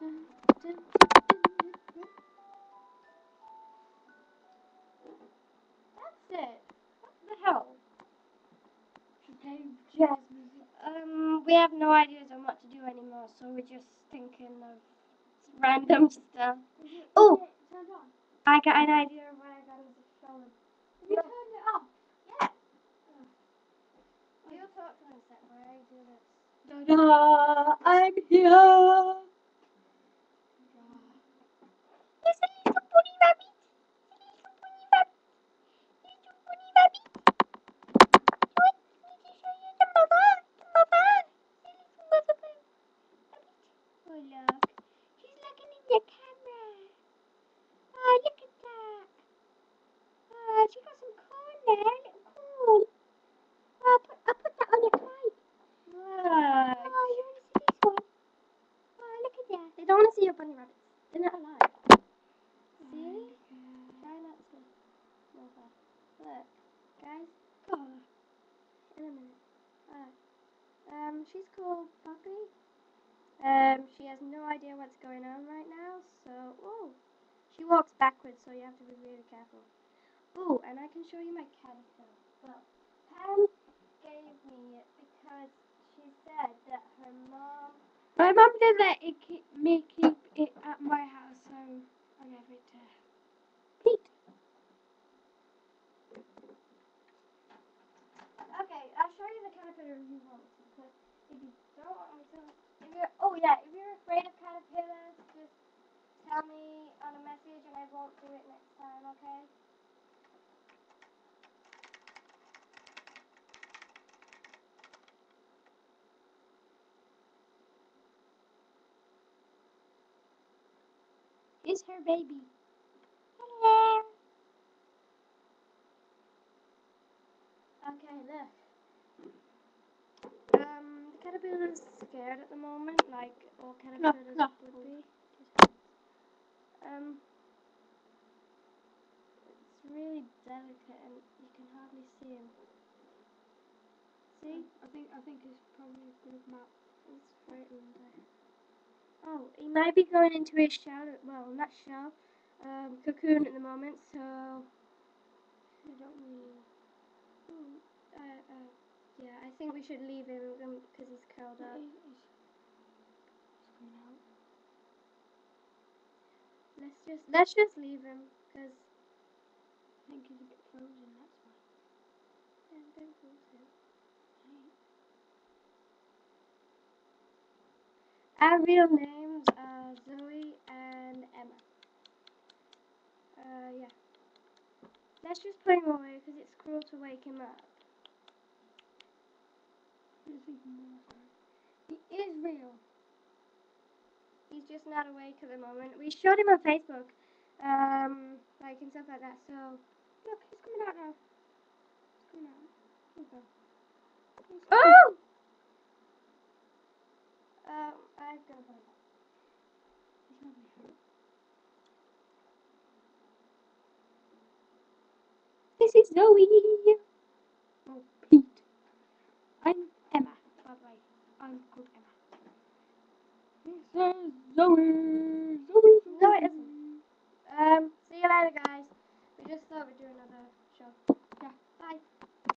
That's it. What the hell? Should play jazz music. We have no ideas on what to do anymore, so we're just thinking of random stuff. Oh, Turned on. I got an idea of what I got as a shoulder. Have you turned it off? Yeah. You talk to me a sec while I do this. Ta-da! I'm here. There's a little bunny rabbit. Little bunny rabbit. Little bunny rabbit. Wait, let me show you the mama. The mama. The little mother rabbit. Oh, look. She's looking in the camera. Oh, look at that. Oh, she got some corn there. Little corn. Oh, I'll put that on your plate. Look. Oh, you want to see this one? Oh, look at that. They don't want to see your bunny rabbits. They're not alive. See? Try not to move her. Look, guys. Oh, in a minute. She's called Poppy. She has no idea what's going on right now, so she walks backwards, so you have to be really careful. Oh, and I can show you my caterpillar. Well, Pam gave me it because she said that her mom. My mum did let me keep it at my house, so I gave it to Pete. Okay, I'll show you the caterpillar if you want to, but if you don't want me to, if you're afraid of caterpillars, just tell me on a message and I won't do it next time, okay? It's her baby. Hello. Okay, look. The caterpillar's scared at the moment, like all caterpillars would be. It's really delicate and you can hardly see him. See? I think it's probably gonna come out. It's frightened. Oh, he might be going into his shell, well, not shell, cocoon at the moment, so I don't really. Yeah, I think we should leave him because he's curled up. It's coming out. Let's just leave him because I think he's a bit frozen, that's why. don't force him. Our real names are Zoe and Emma. Yeah. Let's just put him away because it's cruel to wake him up. It's even more sorry. He is real. He's just not awake at the moment. We showed him on Facebook, like and stuff like that. So Look, he's coming out now. He's coming out. Okay. oh, I've got to put it back. He's not gonna hurt. This is Zoe. Oh, Pete. I'm Emma, by the way. I'm called Emma. This is Zoe. No, it isn't. See you later, guys. We just thought we'd do another show.